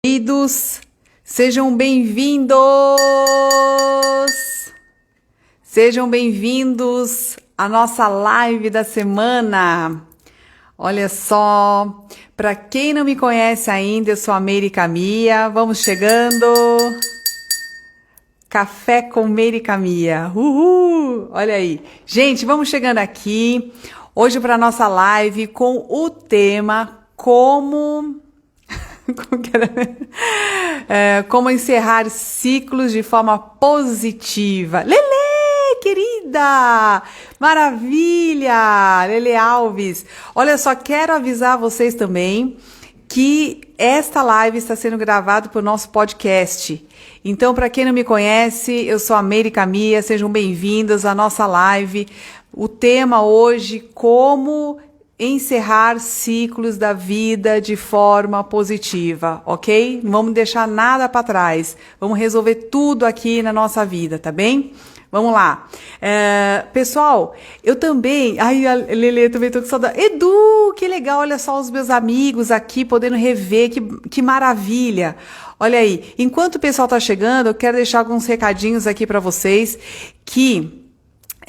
Queridos, sejam bem-vindos! Sejam bem-vindos à nossa live da semana. Olha só, para quem não me conhece ainda, eu sou a Meire Camia. Vamos chegando. Café com Meire Camia. Uhul! Olha aí. Gente, vamos chegando aqui hoje para nossa live com o tema como encerrar ciclos de forma positiva. Lele, querida! Maravilha! Lele Alves. Olha só, quero avisar vocês também que esta live está sendo gravada para o nosso podcast. Então, para quem não me conhece, eu sou a Meire Camia, sejam bem-vindos à nossa live. O tema hoje, como encerrar ciclos da vida de forma positiva, ok? Não vamos deixar nada para trás. Vamos resolver tudo aqui na nossa vida, tá bem? Vamos lá. Pessoal, eu também... Ai, a Lele, também tô com saudade. Edu, que legal, olha só os meus amigos aqui podendo rever, que maravilha. Olha aí, enquanto o pessoal tá chegando, eu quero deixar alguns recadinhos aqui para vocês, que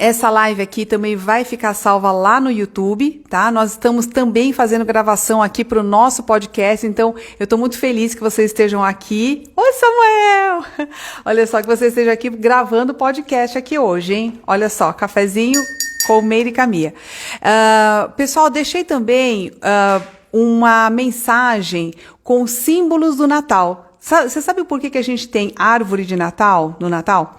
essa live aqui também vai ficar salva lá no YouTube, tá? Nós estamos também fazendo gravação aqui para o nosso podcast, então eu estou muito feliz que vocês estejam aqui. Oi, Samuel! Olha só, que vocês estejam aqui gravando o podcast aqui hoje, hein? Olha só, cafezinho com Meire Camia. Pessoal, deixei também uma mensagem com símbolos do Natal. Você sabe por que a gente tem árvore de Natal no Natal?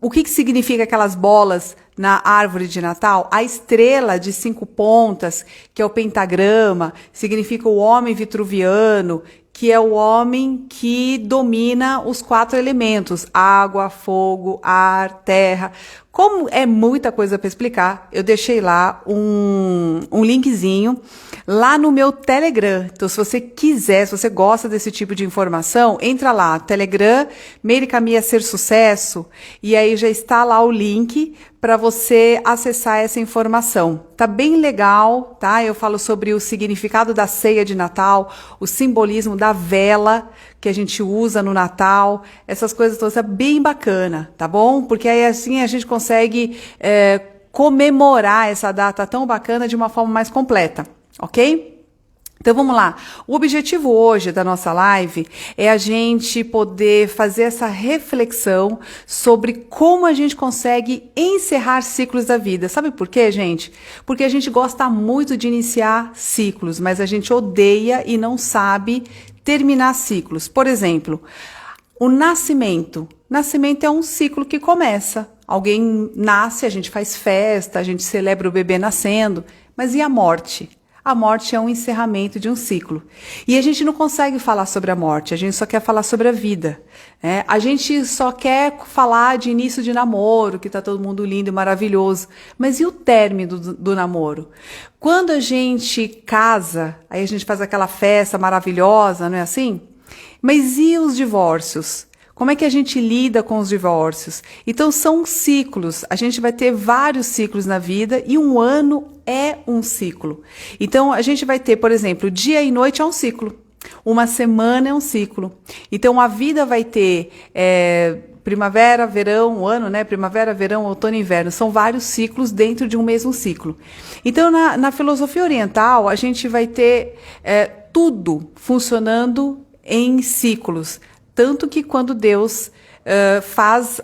O que significa aquelas bolas na árvore de Natal? A estrela de 5 pontas, que é o pentagrama, significa o homem vitruviano, que é o homem que domina os 4 elementos: água, fogo, ar, terra. Como é muita coisa para explicar, eu deixei lá um linkzinho lá no meu Telegram. Então, se você quiser, se você gosta desse tipo de informação, entra lá, Telegram, Meire Camia Ser Sucesso, e aí já está lá o link para você acessar essa informação. Tá bem legal, tá? Eu falo sobre o significado da ceia de Natal, o simbolismo da vela que a gente usa no Natal, essas coisas todas, é bem bacana, tá bom? Porque aí assim a gente consegue comemorar essa data tão bacana de uma forma mais completa, ok? Então vamos lá. O objetivo hoje da nossa live é a gente poder fazer essa reflexão sobre como a gente consegue encerrar ciclos da vida. Sabe por quê, gente? Porque a gente gosta muito de iniciar ciclos, mas a gente odeia e não sabe terminar ciclos. Por exemplo, o nascimento. Nascimento é um ciclo que começa. Alguém nasce, a gente faz festa, a gente celebra o bebê nascendo. Mas e a morte? A morte é um encerramento de um ciclo. E a gente não consegue falar sobre a morte, a gente só quer falar sobre a vida. A gente só quer falar de início de namoro, que está todo mundo lindo e maravilhoso. Mas e o término do namoro? Quando a gente casa, aí a gente faz aquela festa maravilhosa, não é assim? Mas e os divórcios? Como é que a gente lida com os divórcios? Então são ciclos, a gente vai ter vários ciclos na vida e um ano é um ciclo. Então a gente vai ter, por exemplo, dia e noite é um ciclo, uma semana é um ciclo. Então a vida vai ter primavera, verão, um ano, né? Primavera, verão, outono e inverno, são vários ciclos dentro de um mesmo ciclo. Então na filosofia oriental a gente vai ter tudo funcionando em ciclos. Tanto que quando Deus faz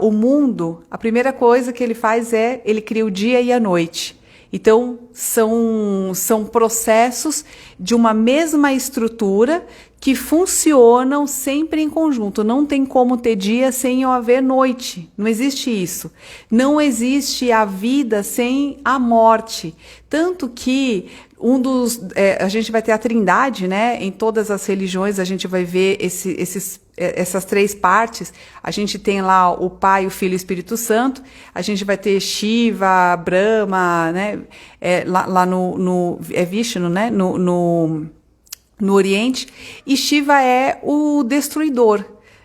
o mundo, a primeira coisa que ele faz ele cria o dia e a noite. Então, são processos de uma mesma estrutura que funcionam sempre em conjunto. Não tem como ter dia sem haver noite. Não existe isso. Não existe a vida sem a morte. Tanto que a gente vai ter a trindade, né? Em todas as religiões a gente vai ver essas 3 partes. A gente tem lá o Pai, o Filho e o Espírito Santo. A gente vai ter Shiva, Brahma, né? Lá no Vishnu, né? No Oriente. E Shiva é o destruidor.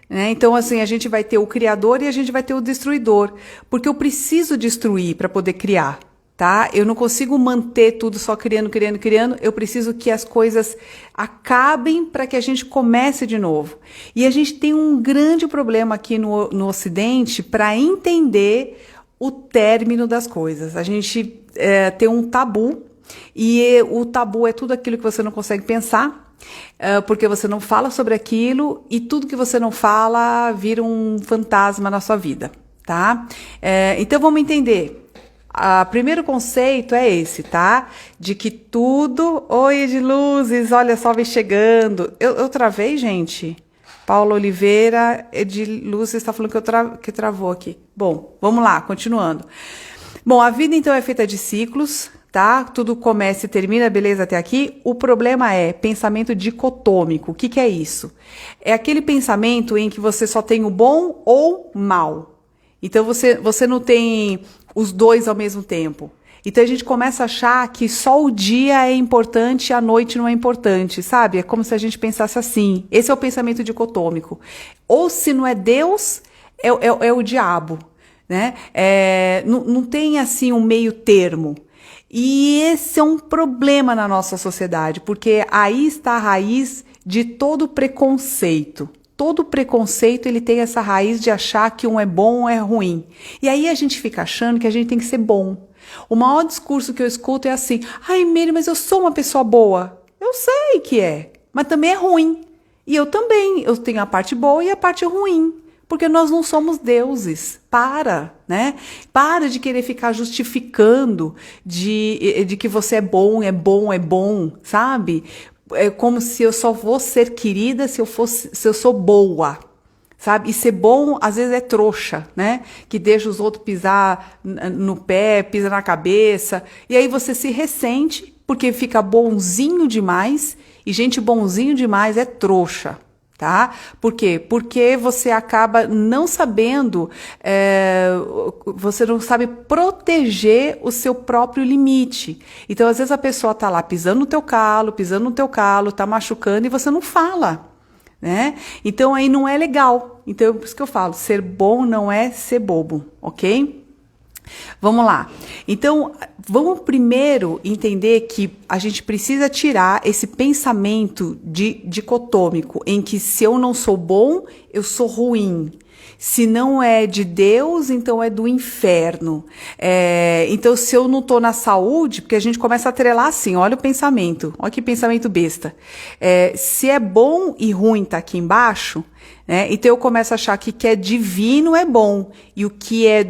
Então, assim, a gente vai ter o criador e a gente vai ter o destruidor. Porque eu preciso destruir para poder criar. tá? Eu não consigo manter tudo só criando, criando, criando. Eu preciso que as coisas acabem para que a gente comece de novo. E a gente tem um grande problema aqui no Ocidente para entender o término das coisas. A gente tem um tabu, e o tabu é tudo aquilo que você não consegue pensar, porque você não fala sobre aquilo, e tudo que você não fala vira um fantasma na sua vida, tá? Então vamos entender. O primeiro conceito é esse, tá? De que tudo... Oi, Ediluzes, olha só, vem chegando. Eu travei, gente? Paula Oliveira, Ediluzes está falando que travou aqui. Bom, vamos lá, continuando. Bom, a vida então é feita de ciclos, tá? Tudo começa e termina, beleza, até aqui. O problema é pensamento dicotômico. O que que é isso? É aquele pensamento em que você só tem o bom ou mal. Então você não tem os dois ao mesmo tempo. Então a gente começa a achar que só o dia é importante e a noite não é importante, sabe? É como se a gente pensasse assim. Esse é o pensamento dicotômico. Ou se não é Deus, é o diabo, né? Não tem assim um meio termo. E esse é um problema na nossa sociedade, porque aí está a raiz de todo preconceito. Todo preconceito, ele tem essa raiz de achar que um é bom ou é ruim. E aí a gente fica achando que a gente tem que ser bom. O maior discurso que eu escuto é assim: ai, Miri, mas eu sou uma pessoa boa. Eu sei que é, mas também é ruim. E eu também, eu tenho a parte boa e a parte ruim. Porque nós não somos deuses. Né? Para de querer ficar justificando de que você é bom, sabe? É como se eu só vou ser querida se eu sou boa, sabe? E ser bom, às vezes, é trouxa, né? Que deixa os outros pisar no pé, pisa na cabeça. E aí você se ressente porque fica bonzinho demais. E gente bonzinho demais é trouxa, tá? Por quê? Porque você acaba não sabendo, você não sabe proteger o seu próprio limite. Então, às vezes a pessoa tá lá pisando no teu calo, tá machucando e você não fala, né? Então, aí não é legal. Então, por isso que eu falo, ser bom não é ser bobo, ok? Vamos lá. Então, vamos primeiro entender que a gente precisa tirar esse pensamento dicotômico em que se eu não sou bom, eu sou ruim. Se não é de Deus, então é do inferno. Então, se eu não estou na saúde, porque a gente começa a atrelar assim, olha o pensamento, olha que pensamento besta. Se é bom e ruim tá aqui embaixo, né? Então eu começo a achar que o que é divino é bom e o que é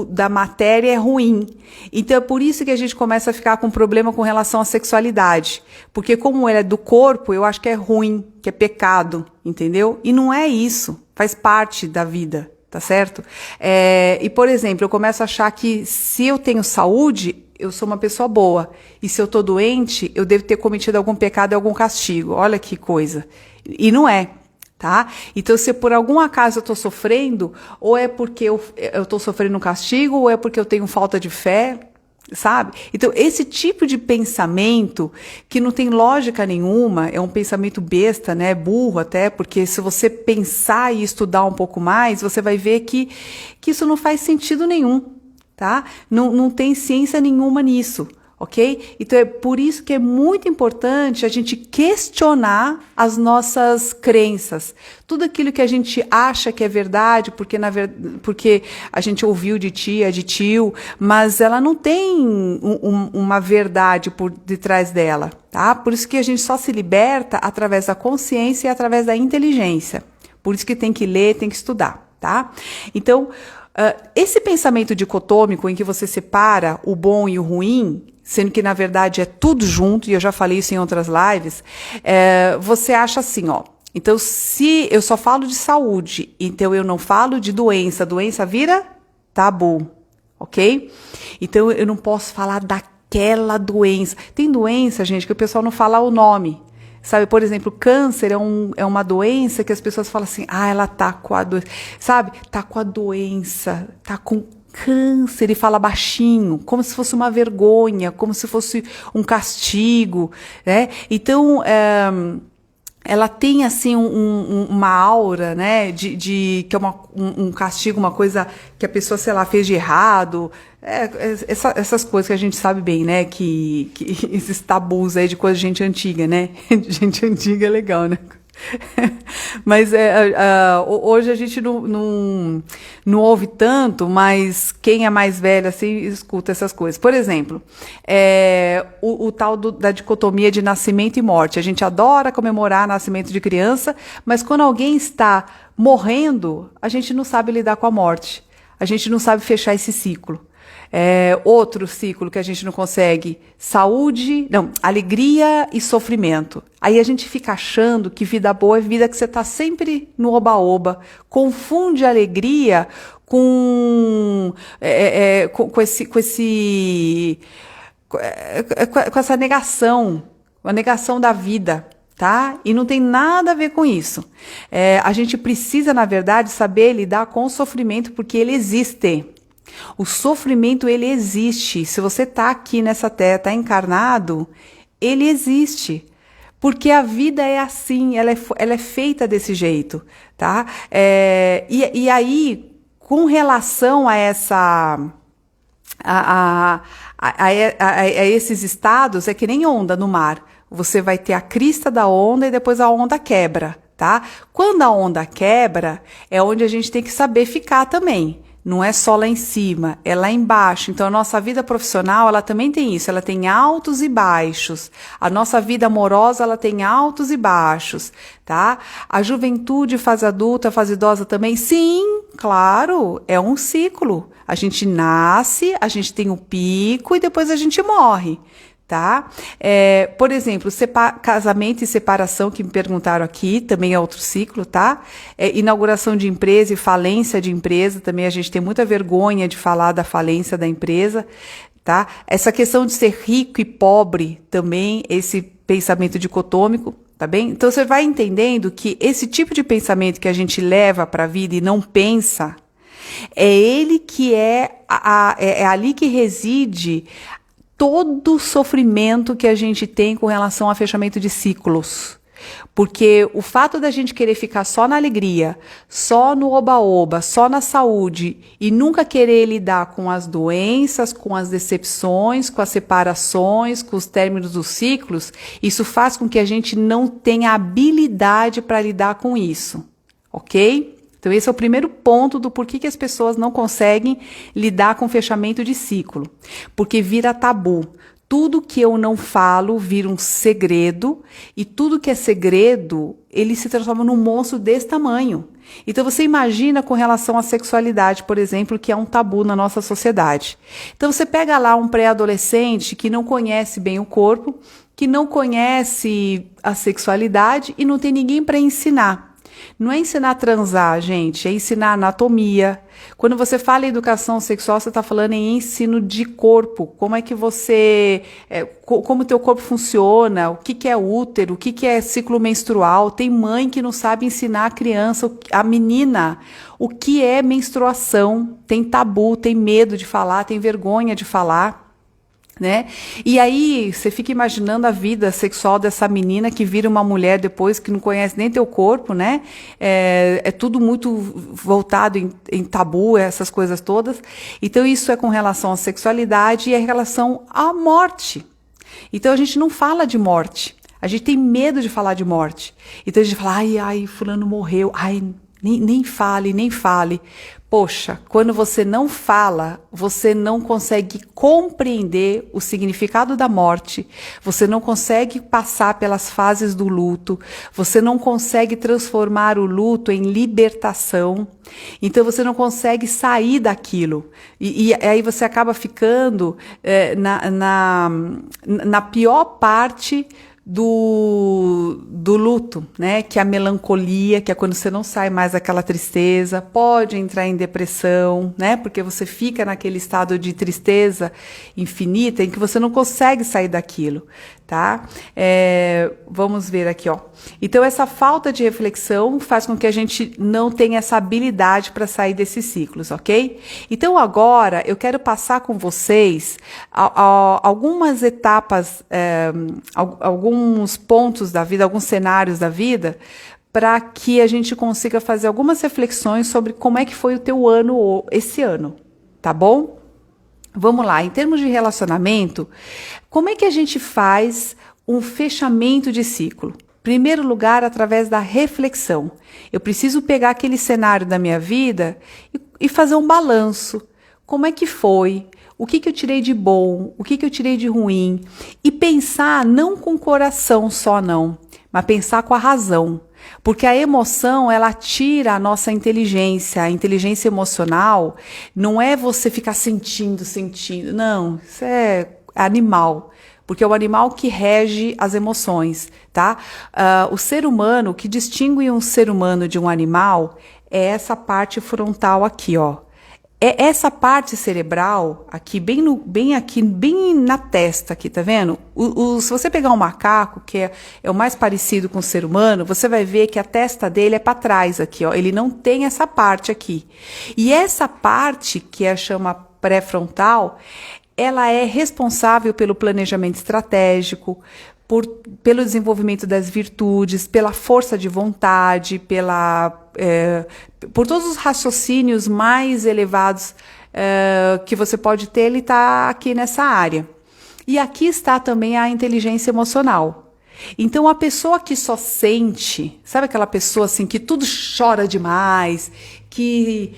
da matéria é ruim. Então é por isso que a gente começa a ficar com problema com relação à sexualidade. Porque como ele é do corpo, eu acho que é ruim, que é pecado, entendeu? E não é isso, faz parte da vida, tá certo? E por exemplo, eu começo a achar que se eu tenho saúde, eu sou uma pessoa boa. E se eu tô doente, eu devo ter cometido algum pecado e algum castigo. Olha que coisa. E não é. Tá? Então, se por algum acaso eu estou sofrendo, ou é porque eu estou sofrendo um castigo, ou é porque eu tenho falta de fé, sabe? Então, esse tipo de pensamento, que não tem lógica nenhuma, é um pensamento besta, né? Burro até, porque se você pensar e estudar um pouco mais, você vai ver que isso não faz sentido nenhum, tá? Não tem ciência nenhuma nisso. Ok? Então é por isso que é muito importante a gente questionar as nossas crenças. Tudo aquilo que a gente acha que é verdade, porque a gente ouviu de tia, de tio, mas ela não tem uma verdade por detrás dela, tá? Por isso que a gente só se liberta através da consciência e através da inteligência. Por isso que tem que ler, tem que estudar, tá? Então, esse pensamento dicotômico em que você separa o bom e o ruim, sendo que, na verdade, é tudo junto, e eu já falei isso em outras lives, você acha assim, ó, então, se eu só falo de saúde, então eu não falo de doença, doença vira tabu, ok? Então, eu não posso falar daquela doença. Tem doença, gente, que o pessoal não fala o nome, sabe? Por exemplo, câncer é uma doença que as pessoas falam assim, ela tá com a doença, sabe? Tá com a doença, tá com câncer, e fala baixinho, como se fosse uma vergonha, como se fosse um castigo, né? Então, ela tem assim uma aura, né, que é um castigo, uma coisa que a pessoa, sei lá, fez de errado, essas coisas que a gente sabe bem, né, que esses tabus aí de coisa de gente antiga, né, gente antiga é legal, né. Mas hoje a gente não ouve tanto, mas quem é mais velho assim escuta essas coisas. Por exemplo, o tal da dicotomia de nascimento e morte. A gente adora comemorar nascimento de criança, mas quando alguém está morrendo, a gente não sabe lidar com a morte. A gente não sabe fechar esse ciclo. Outro ciclo que a gente não consegue, alegria e sofrimento. Aí a gente fica achando que vida boa é vida que você está sempre no oba-oba, confunde alegria com essa negação, a negação da vida. Tá? E não tem nada a ver com isso. A gente precisa, na verdade, saber lidar com o sofrimento, porque ele existe. O sofrimento, ele existe. Se você está aqui nessa terra, está encarnado, ele existe. Porque a vida é assim, ela é feita desse jeito. Tá? E aí, com relação a esses estados, é que nem onda no mar. Você vai ter a crista da onda e depois a onda quebra. Tá? Quando a onda quebra, é onde a gente tem que saber ficar também. Não é só lá em cima, é lá embaixo. Então, a nossa vida profissional, ela também tem isso. Ela tem altos e baixos. A nossa vida amorosa, ela tem altos e baixos, tá? A juventude, fase adulta, fase idosa também. Sim, claro, é um ciclo. A gente nasce, a gente tem um pico e depois a gente morre. Tá? Por exemplo, casamento e separação, que me perguntaram aqui, também é outro ciclo, tá? Inauguração de empresa e falência de empresa, também a gente tem muita vergonha de falar da falência da empresa, tá? Essa questão de ser rico e pobre, também, esse pensamento dicotômico, tá bem? Então você vai entendendo que esse tipo de pensamento que a gente leva para a vida e não pensa, é ele que é ali que reside todo o sofrimento que a gente tem com relação a fechamento de ciclos. Porque o fato da gente querer ficar só na alegria, só no oba-oba, só na saúde e nunca querer lidar com as doenças, com as decepções, com as separações, com os términos dos ciclos, isso faz com que a gente não tenha habilidade para lidar com isso, ok? Então esse é o primeiro ponto do porquê que as pessoas não conseguem lidar com fechamento de ciclo. Porque vira tabu. Tudo que eu não falo vira um segredo, e tudo que é segredo, ele se transforma num monstro desse tamanho. Então você imagina com relação à sexualidade, por exemplo, que é um tabu na nossa sociedade. Então você pega lá um pré-adolescente que não conhece bem o corpo, que não conhece a sexualidade e não tem ninguém para ensinar. Não é ensinar a transar, gente, é ensinar anatomia. Quando você fala em educação sexual, você está falando em ensino de corpo. Como é que você... como o teu corpo funciona, o que é útero, o que é ciclo menstrual. Tem mãe que não sabe ensinar a criança, a menina, o que é menstruação. Tem tabu, tem medo de falar, tem vergonha de falar. Né? E aí você fica imaginando a vida sexual dessa menina que vira uma mulher depois, que não conhece nem teu corpo, né? É tudo muito voltado em tabu, essas coisas todas. Então isso é com relação à sexualidade e em relação à morte. Então a gente não fala de morte, a gente tem medo de falar de morte. Então a gente fala, ai, fulano morreu, ai, nem fale, nem fale. Poxa, quando você não fala, você não consegue compreender o significado da morte, você não consegue passar pelas fases do luto, você não consegue transformar o luto em libertação, então você não consegue sair daquilo. E aí você acaba ficando na pior parte do luto, né? Que é a melancolia, que é quando você não sai mais daquela tristeza, pode entrar em depressão, né? Porque você fica naquele estado de tristeza infinita em que você não consegue sair daquilo, tá? Vamos ver aqui, ó. Então, essa falta de reflexão faz com que a gente não tenha essa habilidade para sair desses ciclos, ok? Então, agora, eu quero passar com vocês algumas etapas, alguns pontos da vida, alguns cenários da vida, para que a gente consiga fazer algumas reflexões sobre como é que foi o teu ano, esse ano, tá bom? Vamos lá, em termos de relacionamento, como é que a gente faz um fechamento de ciclo? Primeiro lugar, através da reflexão. Eu preciso pegar aquele cenário da minha vida e fazer um balanço. Como é que foi? O que eu tirei de bom? O que eu tirei de ruim? E pensar não com o coração só não, mas pensar com a razão. Porque a emoção, ela tira a nossa inteligência. A inteligência emocional não é você ficar sentindo. Não, isso é animal. Porque é o animal que rege as emoções, tá? O ser humano, o que distingue um ser humano de um animal é essa parte frontal aqui, ó. É essa parte cerebral aqui, bem na testa aqui, tá vendo? Se você pegar um macaco, que é o mais parecido com o ser humano, você vai ver que a testa dele é para trás aqui, ó. Ele não tem essa parte aqui. E essa parte, que chama pré-frontal, ela é responsável pelo planejamento estratégico, pelo desenvolvimento das virtudes, pela força de vontade, por todos os raciocínios mais elevados que você pode ter, ele está aqui nessa área. E aqui está também a inteligência emocional. Então, a pessoa que só sente, sabe aquela pessoa assim que tudo chora demais, que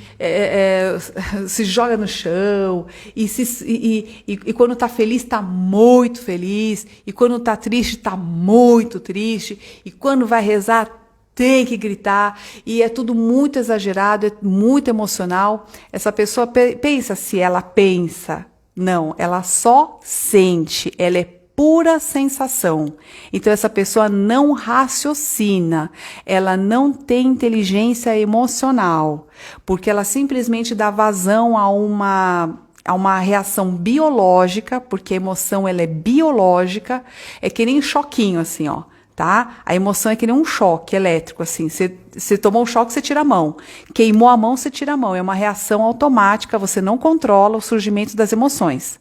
se joga no chão, e quando está feliz, está muito feliz, e quando está triste, está muito triste, e quando vai rezar, tem que gritar, e é tudo muito exagerado, é muito emocional. Essa pessoa pensa se ela pensa. Não, ela só sente, ela é pura sensação. Então, essa pessoa não raciocina, ela não tem inteligência emocional, porque ela simplesmente dá vazão a uma reação biológica, porque a emoção ela é biológica, é que nem choquinho assim, ó. Tá? A emoção é que nem um choque elétrico, assim. Você tomou um choque, você tira a mão. Queimou a mão, você tira a mão. É uma reação automática, você não controla o surgimento das emoções.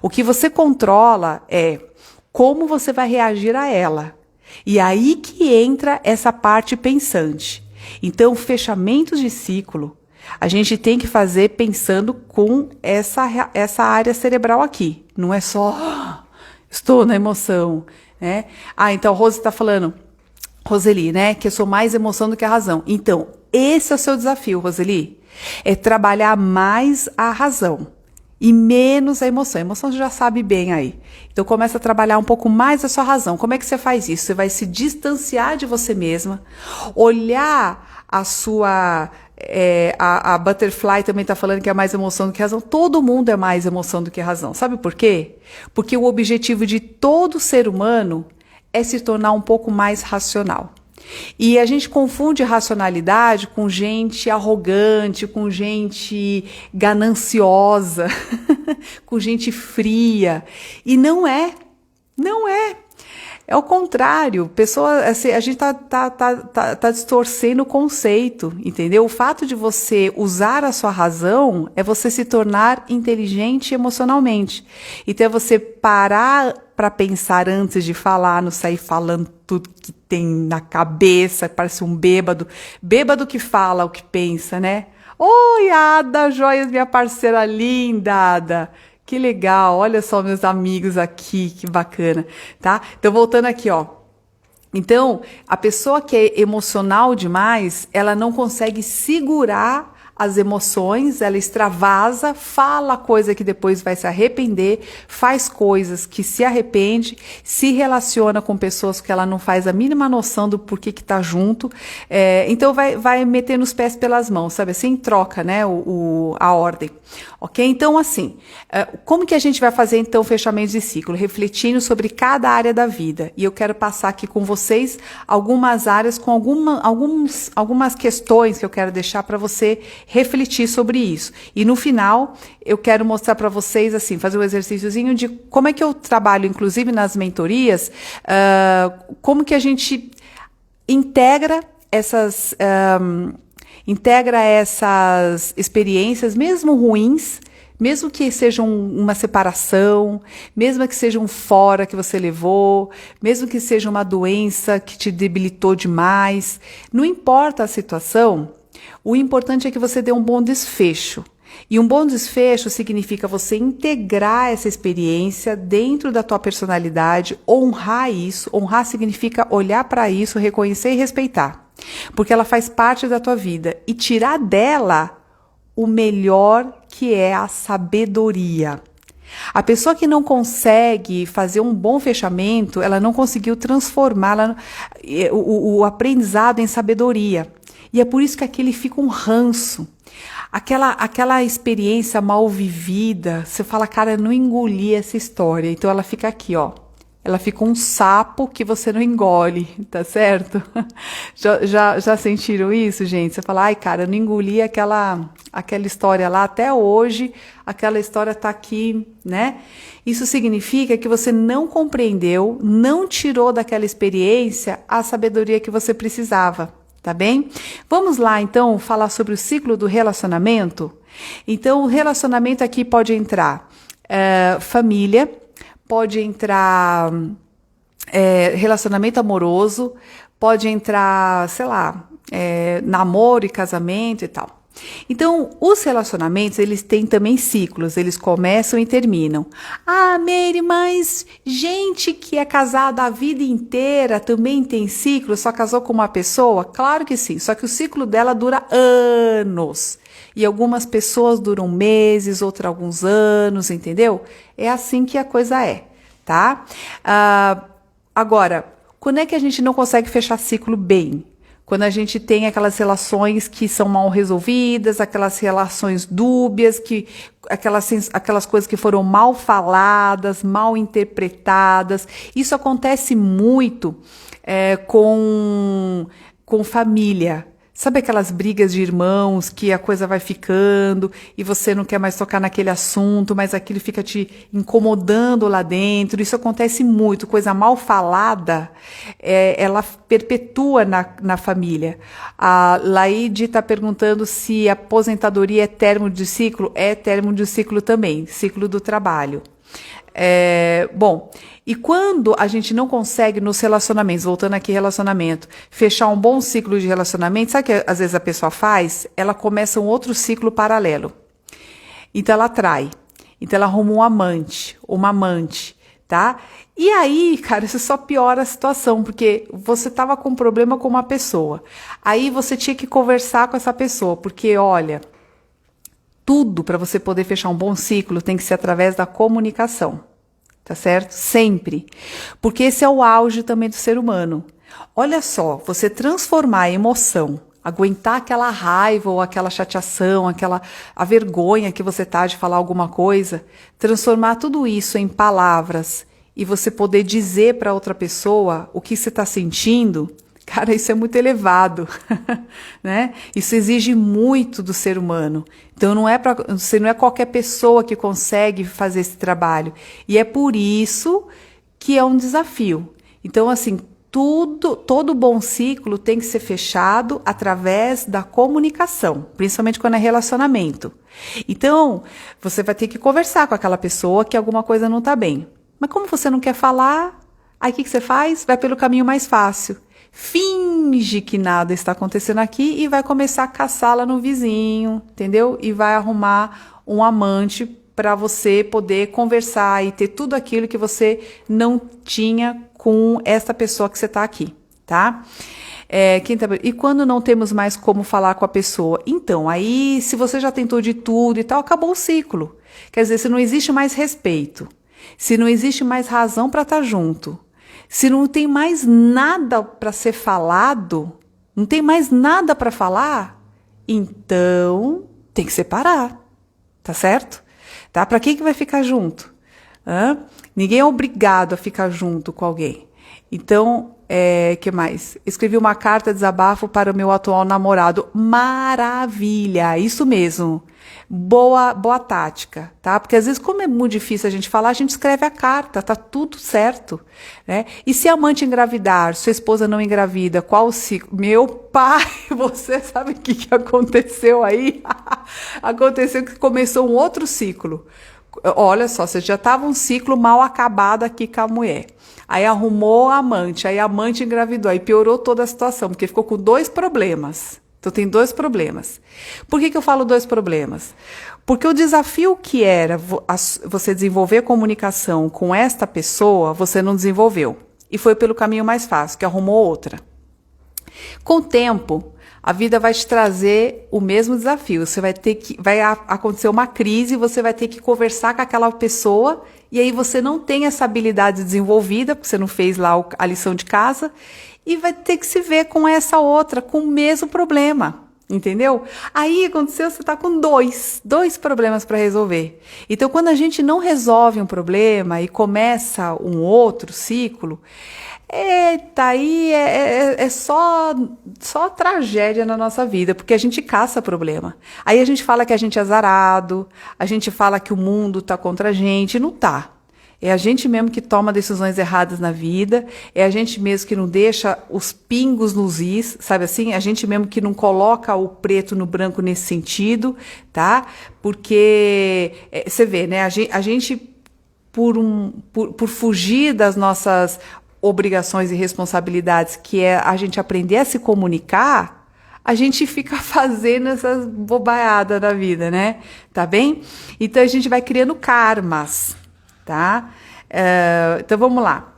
O que você controla é como você vai reagir a ela. E aí que entra essa parte pensante. Então, fechamentos de ciclo, a gente tem que fazer pensando com essa área cerebral aqui. Não é só, estou na emoção, né? Então, a Rose está falando, Roseli, né? Que eu sou mais emoção do que a razão. Então, esse é o seu desafio, Roseli. É trabalhar mais a razão e menos a emoção. A emoção você já sabe bem aí. Então, começa a trabalhar um pouco mais a sua razão. Como é que você faz isso? Você vai se distanciar de você mesma, olhar a sua... a Butterfly também está falando que é mais emoção do que razão. Todo mundo é mais emoção do que razão. Sabe por quê? Porque o objetivo de todo ser humano é se tornar um pouco mais racional. E a gente confunde racionalidade com gente arrogante, com gente gananciosa, com gente fria. E não é. Não é. É o contrário, assim, a gente tá distorcendo o conceito, entendeu? O fato de você usar a sua razão é você se tornar inteligente emocionalmente. Então é você parar para pensar antes de falar, não sair falando tudo que tem na cabeça, parece um bêbado. Bêbado que fala o que pensa, né? Oi, Ada Joias, minha parceira linda, Ada. Que legal, olha só meus amigos aqui, que bacana, tá? Então, voltando aqui, ó. Então, a pessoa que é emocional demais, ela não consegue segurar as emoções, ela extravasa, fala coisa que depois vai se arrepender, faz coisas que se arrepende, se relaciona com pessoas que ela não faz a mínima noção do porquê que tá junto, então vai meter nos pés pelas mãos, sabe assim? Troca, né, a ordem, ok? Então, assim, como que a gente vai fazer, então, o fechamento de ciclo? Refletindo sobre cada área da vida, e eu quero passar aqui com vocês algumas áreas com algumas questões que eu quero deixar para você refletir sobre isso. E no final, eu quero mostrar para vocês, assim, fazer um exercíciozinho de como é que eu trabalho, inclusive nas mentorias, como que a gente integra essas experiências, mesmo ruins, mesmo que seja uma separação, mesmo que seja um fora que você levou, mesmo que seja uma doença que te debilitou demais, não importa a situação, o importante é que você dê um bom desfecho. E um bom desfecho significa você integrar essa experiência dentro da tua personalidade, honrar isso. Honrar significa olhar para isso, reconhecer e respeitar, porque ela faz parte da tua vida, e tirar dela o melhor, que é a sabedoria. A pessoa que não consegue fazer um bom fechamento, ela não conseguiu transformar o aprendizado em sabedoria. E é por isso que aquele fica um ranço. Aquela experiência mal vivida, você fala, cara, eu não engoli essa história. Então ela fica aqui, ó. Ela fica um sapo que você não engole, tá certo? Já sentiram isso, gente? Você fala, ai, cara, eu não engoli aquela história lá até hoje, aquela história tá aqui, né? Isso significa que você não compreendeu, não tirou daquela experiência a sabedoria que você precisava, tá bem? Vamos lá, então, falar sobre o ciclo do relacionamento? Então, o relacionamento aqui pode entrar família, pode entrar relacionamento amoroso, pode entrar, sei lá, namoro e casamento e tal. Então, os relacionamentos, eles têm também ciclos, eles começam e terminam. Ah, Mary, mas gente que é casada a vida inteira também tem ciclo, só casou com uma pessoa? Claro que sim, só que o ciclo dela dura anos. E algumas pessoas duram meses, outras alguns anos, entendeu? É assim que a coisa é, tá? Agora, quando é que a gente não consegue fechar ciclo bem? Quando a gente tem aquelas relações que são mal resolvidas, aquelas relações dúbias, aquelas coisas que foram mal faladas, mal interpretadas. Isso acontece muito com família. Sabe aquelas brigas de irmãos que a coisa vai ficando e você não quer mais tocar naquele assunto, mas aquilo fica te incomodando lá dentro? Isso acontece muito. Coisa mal falada, ela perpetua na família. A Laide está perguntando se a aposentadoria é término de ciclo. É término de ciclo também, ciclo do trabalho. Bom, e quando a gente não consegue nos relacionamentos, voltando aqui relacionamento, fechar um bom ciclo de relacionamento, sabe o que às vezes a pessoa faz? Ela começa um outro ciclo paralelo. Então ela trai, então ela arruma um amante, uma amante, tá? E aí, cara, isso só piora a situação, porque você tava com um problema com uma pessoa, aí você tinha que conversar com essa pessoa, porque olha, tudo para você poder fechar um bom ciclo tem que ser através da comunicação, tá certo? Sempre. Porque esse é o auge também do ser humano. Olha só, você transformar a emoção, aguentar aquela raiva ou aquela chateação, a vergonha que você tá de falar alguma coisa, transformar tudo isso em palavras e você poder dizer para outra pessoa o que você está sentindo. Cara, isso é muito elevado, né? Isso exige muito do ser humano. Então você não é qualquer pessoa que consegue fazer esse trabalho. E é por isso que é um desafio. Então, assim, todo bom ciclo tem que ser fechado através da comunicação, principalmente quando é relacionamento. Então, você vai ter que conversar com aquela pessoa que alguma coisa não está bem. Mas como você não quer falar, aí o que você faz? Vai pelo caminho mais fácil. Finge que nada está acontecendo aqui e vai começar a caçá-la no vizinho, entendeu? E vai arrumar um amante para você poder conversar e ter tudo aquilo que você não tinha com essa pessoa que você está aqui, tá? E quando não temos mais como falar com a pessoa? Então, aí, se você já tentou de tudo e tal, acabou o ciclo. Quer dizer, se não existe mais respeito, se não existe mais razão para estar junto, se não tem mais nada para ser falado, não tem mais nada para falar, então tem que separar, tá certo? Tá? Para que vai ficar junto? Ninguém é obrigado a ficar junto com alguém. Então, Que mais? Escrevi uma carta de desabafo para o meu atual namorado. Maravilha, isso mesmo. Boa tática, tá? Porque às vezes, como é muito difícil a gente falar, a gente escreve a carta, tá tudo certo, né? E se a amante engravidar, sua esposa não engravida, qual o ciclo? Meu pai, você sabe o que aconteceu aí? Aconteceu que começou um outro ciclo. Olha só, você já estava um ciclo mal acabado aqui com a mulher. Aí arrumou a amante, aí a amante engravidou, aí piorou toda a situação, porque ficou com 2 problemas. Então tem 2 problemas. Por que eu falo 2 problemas? Porque o desafio que era você desenvolver comunicação com esta pessoa, você não desenvolveu. E foi pelo caminho mais fácil, que arrumou outra. Com o tempo, a vida vai te trazer o mesmo desafio. Você vai acontecer uma crise, você vai ter que conversar com aquela pessoa, e aí você não tem essa habilidade desenvolvida, porque você não fez lá a lição de casa, e vai ter que se ver com essa outra, com o mesmo problema. Entendeu? Aí aconteceu, você está com dois problemas para resolver. Então, quando a gente não resolve um problema e começa um outro ciclo, aí é só tragédia na nossa vida, porque a gente caça problema. Aí a gente fala que a gente é azarado, a gente fala que o mundo tá contra a gente, não tá. É a gente mesmo que toma decisões erradas na vida, é a gente mesmo que não deixa os pingos nos is, sabe assim? A gente mesmo que não coloca o preto no branco nesse sentido, tá? Porque, você vê, né? A gente por fugir das nossas obrigações e responsabilidades, que é a gente aprender a se comunicar, a gente fica fazendo essas bobaiadas da vida, né? Tá bem? Então a gente vai criando karmas, tá? Então vamos lá.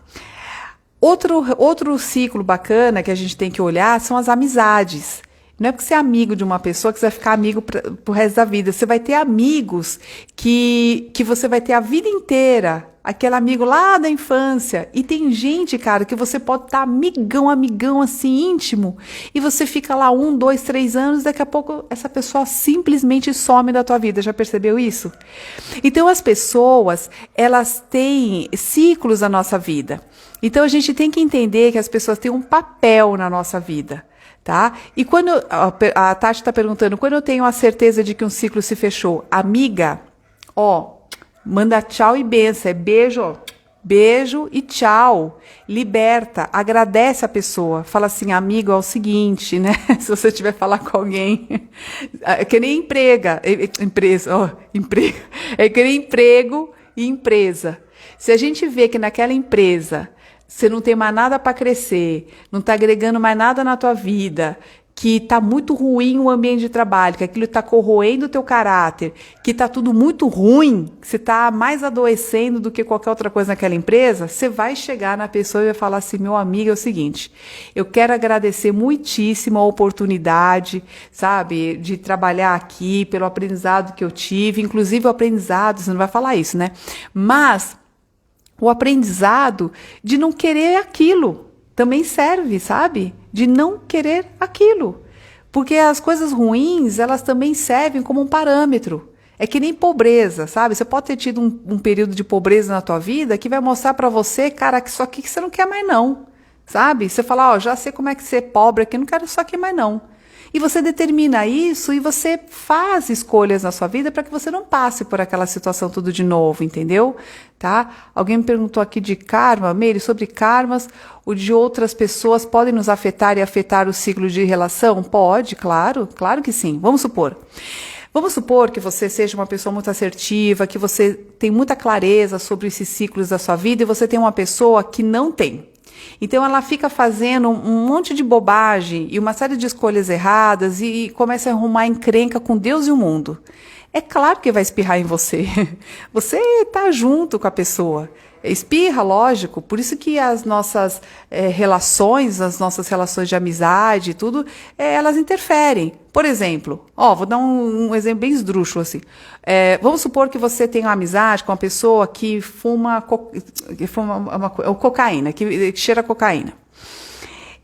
Outro ciclo bacana que a gente tem que olhar são as amizades. Não é porque você é amigo de uma pessoa que você vai ficar amigo pro resto da vida. Você vai ter amigos que você vai ter a vida inteira. Aquele amigo lá da infância. E tem gente, cara, que você pode estar amigão, assim, íntimo. E você fica lá 1, 2, 3 anos, daqui a pouco essa pessoa simplesmente some da tua vida. Já percebeu isso? Então as pessoas, elas têm ciclos na nossa vida. Então a gente tem que entender que as pessoas têm um papel na nossa vida. Tá? E quando a Tati está perguntando, quando eu tenho a certeza de que um ciclo se fechou, amiga, manda tchau e benção, beijo e tchau, liberta, agradece a pessoa, fala assim, amigo, é o seguinte, né? Se você tiver falar com alguém, é que nem emprego, é que nem emprego e empresa. Se a gente vê que naquela empresa você não tem mais nada para crescer, não está agregando mais nada na tua vida, que está muito ruim o ambiente de trabalho, que aquilo está corroendo o teu caráter, que está tudo muito ruim, que você está mais adoecendo do que qualquer outra coisa naquela empresa, você vai chegar na pessoa e vai falar assim, meu amigo, é o seguinte, eu quero agradecer muitíssimo a oportunidade, sabe, de trabalhar aqui, pelo aprendizado que eu tive, inclusive o aprendizado, você não vai falar isso, né? Mas o aprendizado de não querer aquilo também serve, sabe? De não querer aquilo. Porque as coisas ruins, elas também servem como um parâmetro. É que nem pobreza, sabe? Você pode ter tido um período de pobreza na tua vida que vai mostrar pra você, cara, que isso aqui que você não quer mais não, sabe? Você fala, já sei como é que ser pobre aqui, não quero isso aqui mais não. E você determina isso e você faz escolhas na sua vida para que você não passe por aquela situação tudo de novo, entendeu? Tá? Alguém me perguntou aqui de karma, Meire, sobre karmas, o de outras pessoas podem nos afetar e afetar o ciclo de relação? Pode, claro que sim. Vamos supor que você seja uma pessoa muito assertiva, que você tem muita clareza sobre esses ciclos da sua vida e você tem uma pessoa que não tem. Então ela fica fazendo um monte de bobagem e uma série de escolhas erradas e começa a arrumar encrenca com Deus e o mundo. É claro que vai espirrar em você. Você está junto com a pessoa. Espirra, lógico. Por isso que as nossas relações, as nossas relações de amizade, tudo, elas interferem. Por exemplo, vou dar um exemplo bem esdrúxulo assim. Vamos supor que você tem uma amizade com uma pessoa que fuma cocaína, que cheira cocaína.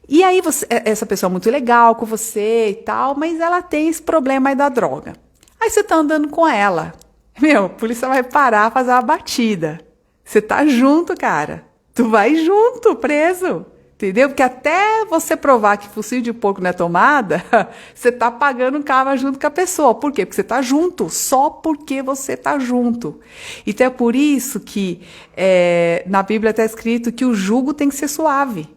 E aí essa pessoa é muito legal com você e tal, mas ela tem esse problema aí da droga. Aí você tá andando com ela. A polícia vai parar, fazer uma batida. Você tá junto, cara. Tu vai junto, preso. Entendeu? Porque até você provar que focinho de porco não é tomada, você tá pagando karma junto com a pessoa. Por quê? Porque você tá junto, só porque você tá junto. Então é por isso que na Bíblia está escrito que o jugo tem que ser suave.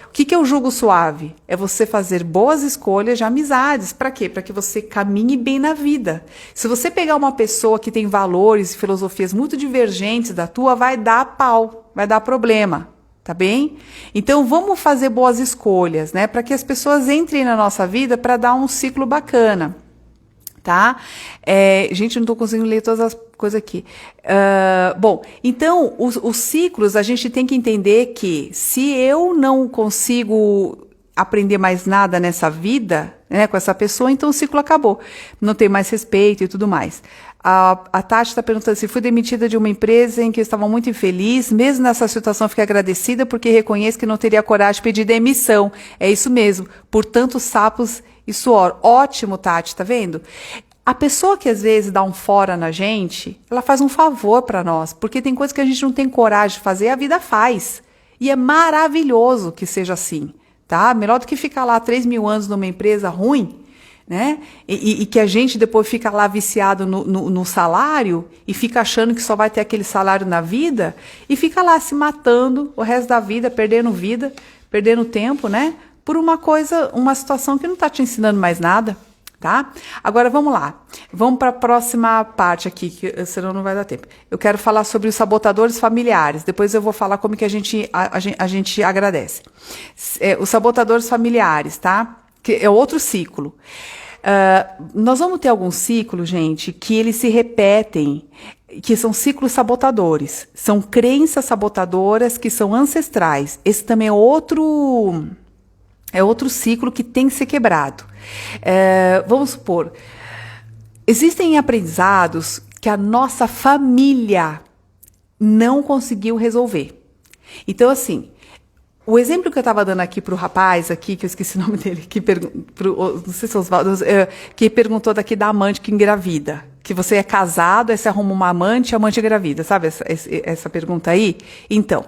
O que é o jugo suave? É você fazer boas escolhas de amizades. Para quê? Para que você caminhe bem na vida. Se você pegar uma pessoa que tem valores e filosofias muito divergentes da tua, vai dar pau, vai dar problema. Tá bem? Então vamos fazer boas escolhas, né? Para que as pessoas entrem na nossa vida para dar um ciclo bacana. Tá? Gente, eu não estou conseguindo ler todas as coisas aqui. Bom, então, os ciclos, a gente tem que entender que se eu não consigo aprender mais nada nessa vida, né, com essa pessoa, então o ciclo acabou. Não tem mais respeito e tudo mais. A Tati está perguntando se fui demitida de uma empresa em que eu estava muito infeliz, mesmo nessa situação fiquei agradecida porque reconheço que não teria coragem de pedir demissão. É isso mesmo, por tantos sapos e suor. Ótimo, Tati, tá vendo? A pessoa que às vezes dá um fora na gente, ela faz um favor para nós, porque tem coisas que a gente não tem coragem de fazer, a vida faz. E é maravilhoso que seja assim, tá? Melhor do que ficar lá 3.000 anos numa empresa ruim, né? E que a gente depois fica lá viciado no salário e fica achando que só vai ter aquele salário na vida e fica lá se matando o resto da vida, perdendo tempo, né? Por uma situação que não está te ensinando mais nada, tá? Agora vamos lá, vamos para a próxima parte aqui, que senão não vai dar tempo. Eu quero falar sobre os sabotadores familiares, depois eu vou falar como que a gente agradece. Os sabotadores familiares, tá? Que é outro ciclo. Nós vamos ter alguns ciclos, gente, que eles se repetem, que são ciclos sabotadores. São crenças sabotadoras que são ancestrais. Esse também é outro ciclo que tem que ser quebrado. Vamos supor, existem aprendizados que a nossa família não conseguiu resolver. Então, assim, o exemplo que eu estava dando aqui para o rapaz, aqui, que eu esqueci o nome dele, não sei se é Osvaldo, que perguntou daqui da amante que engravida. Que você é casado, aí você arruma uma amante, a amante engravida, sabe essa pergunta aí? Então,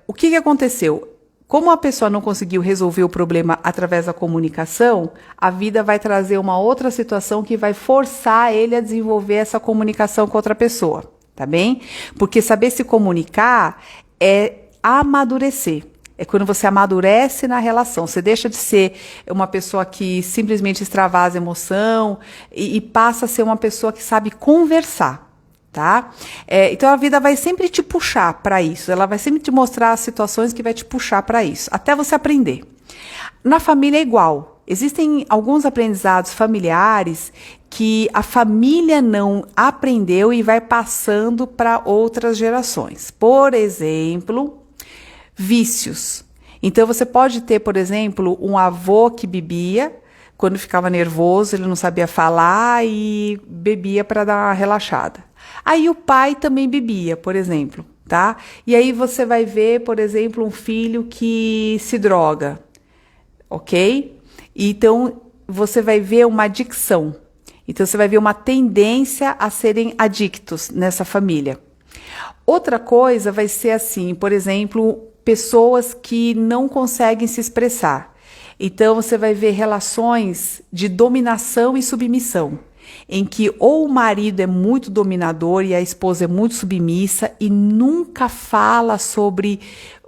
o que aconteceu? Como a pessoa não conseguiu resolver o problema através da comunicação, a vida vai trazer uma outra situação que vai forçar ele a desenvolver essa comunicação com outra pessoa, tá bem? Porque saber se comunicar é amadurecer. É quando você amadurece na relação. Você deixa de ser uma pessoa que simplesmente extravasa emoção e passa a ser uma pessoa que sabe conversar. Tá? Então a vida vai sempre te puxar para isso, ela vai sempre te mostrar as situações que vai te puxar para isso, até você aprender. Na família é igual, existem alguns aprendizados familiares que a família não aprendeu e vai passando para outras gerações. Por exemplo, vícios. Então você pode ter, por exemplo, um avô que bebia, quando ficava nervoso, ele não sabia falar e bebia para dar uma relaxada. Aí o pai também bebia, por exemplo, tá? E aí você vai ver, por exemplo, um filho que se droga, ok? Então, você vai ver uma adicção. Então, você vai ver uma tendência a serem adictos nessa família. Outra coisa vai ser assim, por exemplo, pessoas que não conseguem se expressar. Então, você vai ver relações de dominação e submissão, em que ou o marido é muito dominador e a esposa é muito submissa e nunca fala sobre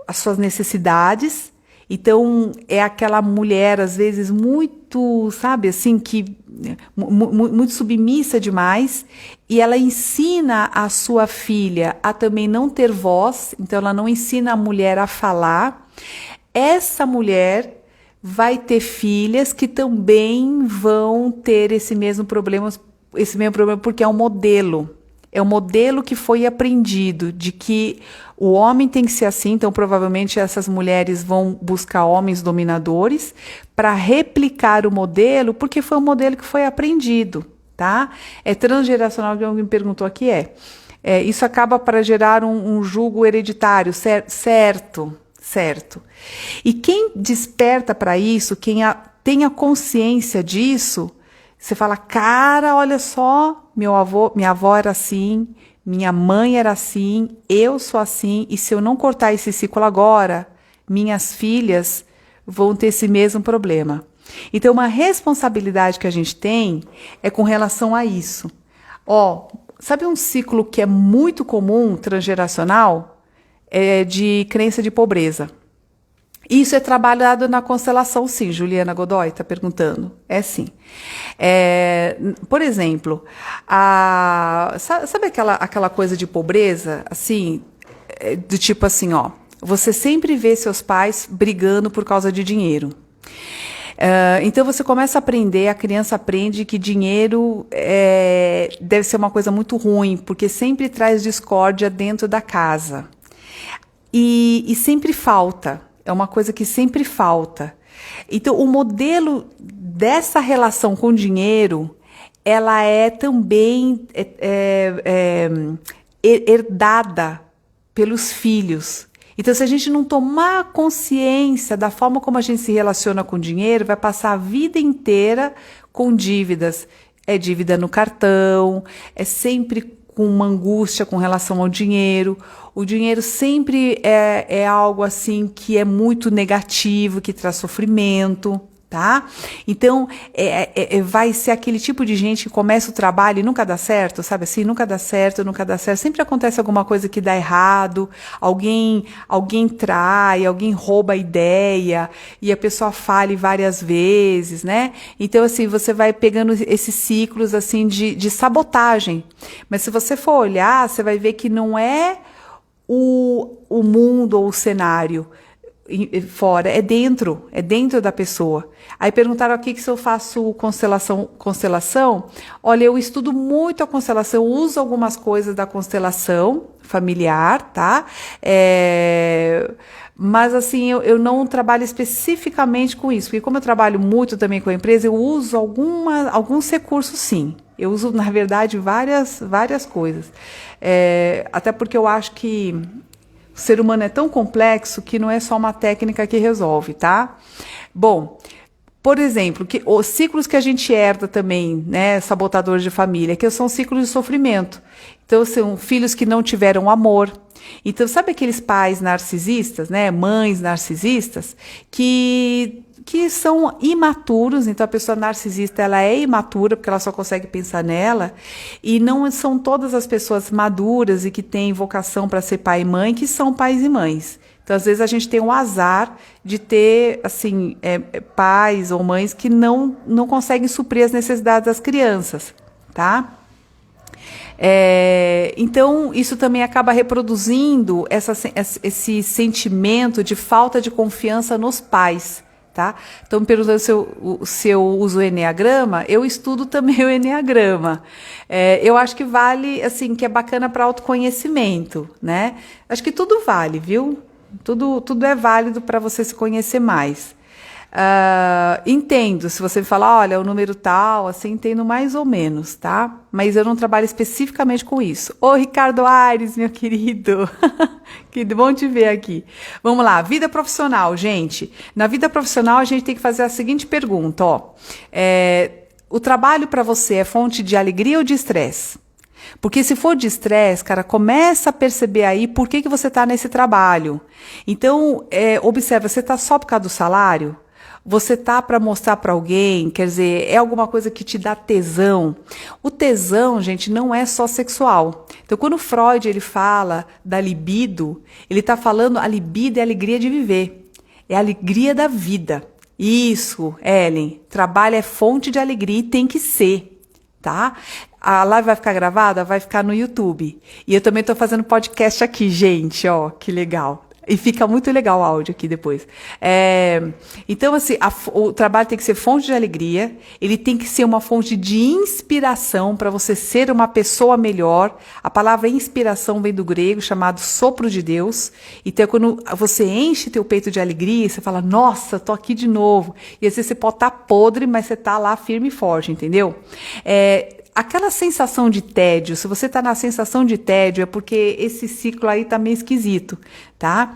as suas necessidades. Então, é aquela mulher, às vezes, muito, sabe, assim, que muito submissa demais, e ela ensina a sua filha a também não ter voz, então ela não ensina a mulher a falar. Essa mulher vai ter filhas que também vão ter esse mesmo problema, porque é um modelo. É um modelo que foi aprendido, de que o homem tem que ser assim, então provavelmente essas mulheres vão buscar homens dominadores para replicar o modelo, porque foi um modelo que foi aprendido, tá? É transgeracional, que alguém me perguntou aqui, isso acaba para gerar um jugo hereditário, certo? Certo. E quem desperta para isso, tem a consciência disso, você fala, cara, olha só, minha avó era assim, minha mãe era assim, eu sou assim, e se eu não cortar esse ciclo agora, minhas filhas vão ter esse mesmo problema. Então, uma responsabilidade que a gente tem é com relação a isso. Ó, sabe um ciclo que é muito comum, transgeracional? É de crença de pobreza. Isso é trabalhado na constelação, sim. Juliana Godoy está perguntando. É sim. Por exemplo, sabe aquela coisa de pobreza? Assim, do tipo assim, ó. Você sempre vê seus pais brigando por causa de dinheiro. Então você começa a aprender, a criança aprende que dinheiro deve ser uma coisa muito ruim, porque sempre traz discórdia dentro da casa. E sempre falta. É uma coisa que sempre falta. Então, o modelo dessa relação com o dinheiro, ela é também herdada pelos filhos. Então, se a gente não tomar consciência da forma como a gente se relaciona com o dinheiro, vai passar a vida inteira com dívidas. É dívida no cartão, é sempre com uma angústia com relação ao dinheiro. O dinheiro sempre é algo assim que é muito negativo, que traz sofrimento, tá? Então, vai ser aquele tipo de gente que começa o trabalho e nunca dá certo, sabe assim? Nunca dá certo, nunca dá certo. Sempre acontece alguma coisa que dá errado, alguém trai, alguém rouba a ideia e a pessoa falha várias vezes, né? Então, assim, você vai pegando esses ciclos, assim, de sabotagem. Mas se você for olhar, você vai ver que não é o mundo ou o cenário fora, é dentro da pessoa. Aí perguntaram aqui que se eu faço constelação. Olha, eu estudo muito a constelação, uso algumas coisas da constelação familiar, tá? Mas assim, eu não trabalho especificamente com isso, porque como eu trabalho muito também com a empresa, eu uso alguns recursos, sim. Eu uso, na verdade, várias coisas. Até porque eu acho que o ser humano é tão complexo que não é só uma técnica que resolve, tá? Bom, por exemplo, os ciclos que a gente herda também, né, sabotadores de família, que são ciclos de sofrimento. Então, são filhos que não tiveram amor. Então, sabe aqueles pais narcisistas, né, mães narcisistas, que são imaturos. Então, a pessoa narcisista, ela é imatura, porque ela só consegue pensar nela, e não são todas as pessoas maduras e que têm vocação para ser pai e mãe, que são pais e mães. Então, às vezes, a gente tem o azar de ter, assim, pais ou mães que não conseguem suprir as necessidades das crianças, tá? Então, isso também acaba reproduzindo esse sentimento de falta de confiança nos pais. Tá? Então, me perguntando se eu uso o Eneagrama, eu estudo também o Eneagrama. Eu acho que vale, assim, que é bacana para autoconhecimento, né? Acho que tudo vale, viu? Tudo é válido para você se conhecer mais. Entendo, se você me falar, olha, o número tal, assim, entendo mais ou menos, tá? Mas eu não trabalho especificamente com isso. Ô, Ricardo Aires, meu querido, que bom te ver aqui. Vamos lá, vida profissional, gente. Na vida profissional, a gente tem que fazer a seguinte pergunta, ó. O trabalho para você é fonte de alegria ou de estresse? Porque se for de estresse, cara, começa a perceber aí por que você está nesse trabalho. Então, observa, você está só por causa do salário? Você tá para mostrar para alguém, quer dizer, é alguma coisa que te dá tesão. O tesão, gente, não é só sexual. Então, quando Freud ele fala da libido, ele está falando a libido é a alegria de viver, é a alegria da vida. Isso, Ellen, trabalho é fonte de alegria e tem que ser, tá? A live vai ficar gravada? Vai ficar no YouTube. E eu também estou fazendo podcast aqui, gente, ó, que legal. E fica muito legal o áudio aqui depois. Então, assim, o trabalho tem que ser fonte de alegria, ele tem que ser uma fonte de inspiração para você ser uma pessoa melhor. A palavra inspiração vem do grego, chamado sopro de Deus. Então, quando você enche teu peito de alegria, você fala, nossa, tô aqui de novo. E às vezes você pode estar podre, mas você tá lá firme e forte, entendeu? Aquela sensação de tédio, se você está na sensação de tédio, é porque esse ciclo aí tá meio esquisito, tá?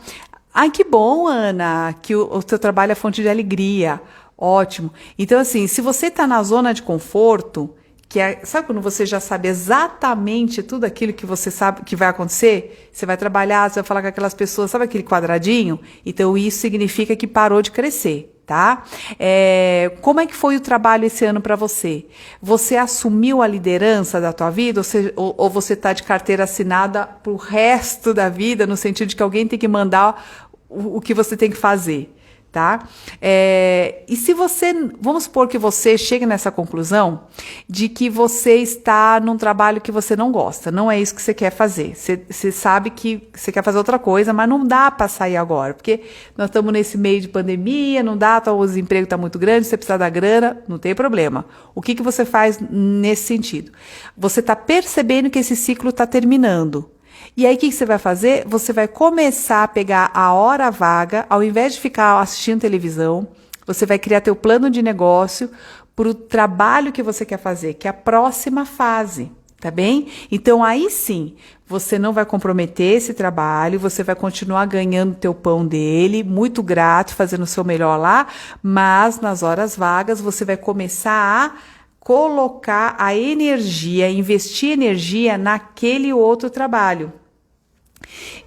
Ai, que bom, Ana, que o seu trabalho é fonte de alegria. Ótimo. Então, assim, se você está na zona de conforto, sabe quando você já sabe exatamente tudo aquilo que você sabe que vai acontecer? Você vai trabalhar, você vai falar com aquelas pessoas, sabe aquele quadradinho? Então isso significa que parou de crescer. Tá? Como é que foi o trabalho esse ano para você? Você assumiu a liderança da tua vida ou você está de carteira assinada pro resto da vida, no sentido de que alguém tem que mandar o que você tem que fazer? Tá? E se vamos supor que você chegue nessa conclusão de que você está num trabalho que você não gosta, não é isso que você quer fazer, você sabe que você quer fazer outra coisa, mas não dá para sair agora, porque nós estamos nesse meio de pandemia, não dá, o desemprego está muito grande, você precisa da grana, não tem problema. O que você faz nesse sentido? Você está percebendo que esse ciclo está terminando. E aí, o que você vai fazer? Você vai começar a pegar a hora vaga, ao invés de ficar assistindo televisão, você vai criar teu plano de negócio para o trabalho que você quer fazer, que é a próxima fase, tá bem? Então, aí sim, você não vai comprometer esse trabalho, você vai continuar ganhando teu pão dele, muito grato, fazendo o seu melhor lá, mas nas horas vagas você vai começar a colocar a energia, investir energia naquele outro trabalho.